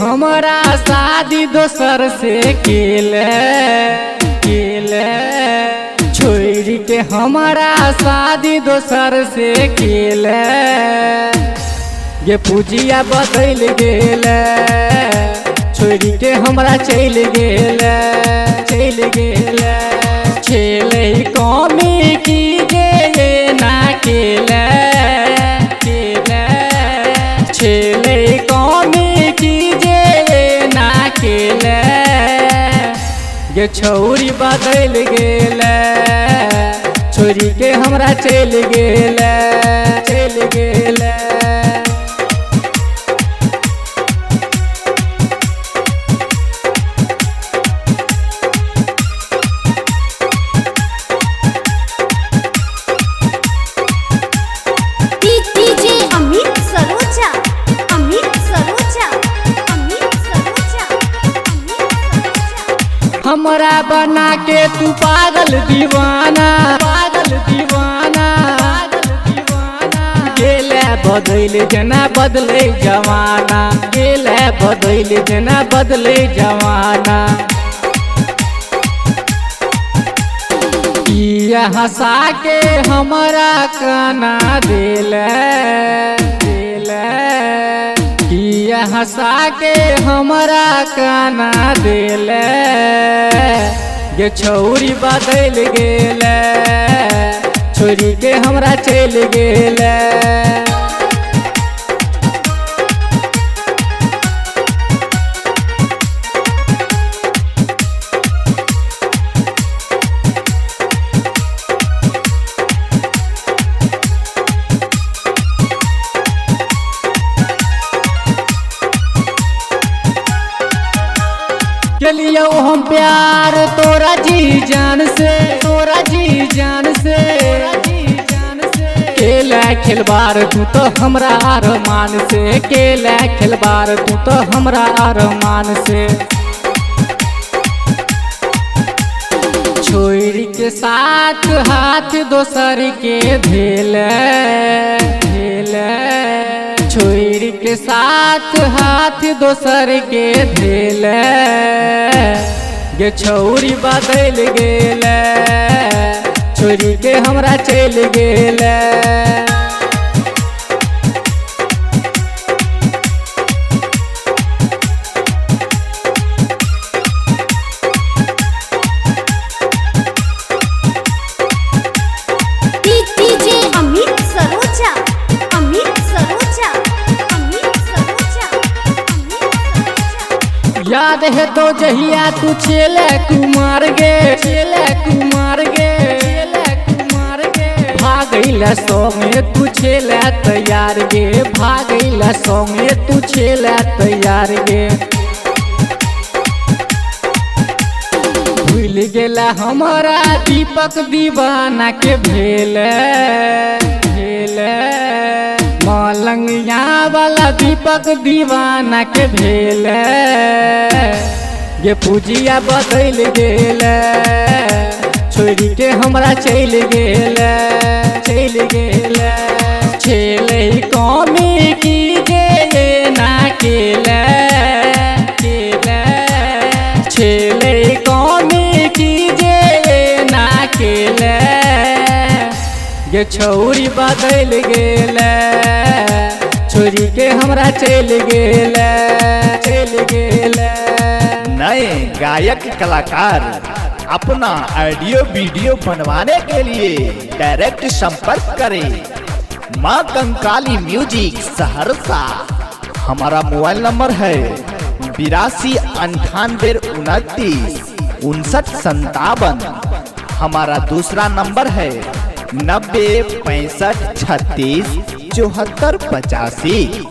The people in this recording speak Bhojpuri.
हमारा शादी दोसर से केले छोड़ के हमारा शादी दोसर से केले ये पूजिया बदल गेले छोड़ के हमरा चल गेले छेले कमी की ये ना केले छेले कमी की ये ना केले ये छौरी बदल गेले छोड़ी के हमरा चल गेले हमरा बना के तू पागल दीवाना गेले बदल जना बदले जवाना गेले बदल जना बदले जवाना हंसा के हमरा काना दिले हंसा के हमरा काना दिले ये छौरी बदल गेले छोड़ी के हमरा चल गेले चलियो हम प्यार तोरा जी जान से केला खिलबार तू तो हमरा अरमान से केला खिलबार तू तो हमरा अरमान से छोरी के साथ हाथ दोसर के धेले छोरी के साथ हाथ दोसर के धेले ये छौरी बदल गेले छोरी के हमरा चल गेले याद है तो जहिया तू चले कुमार गे भागैला संगे तू चले तैयार गे भागैला संगे तू चले तैयार गे भूल गेला हमारा दीपक दीवाना के भेले मलंगिया वाला दीपक दीवाना के भेले ये पूजिया बदल गेले छोड़ी के हमरा चल गेले छेले कमी की ये ना केले छेले कमी की ये ना केले ये छौरी बदल गेले छोड़ी के हमरा चल गेले नए गायक कलाकार अपना ऑडियो वीडियो बनवाने के लिए डायरेक्ट संपर्क करें माँ कंकाली म्यूजिक सहरसा। हमारा मोबाइल नंबर है 82 98 29 59 हमारा दूसरा नंबर है 90 65 36 74 85।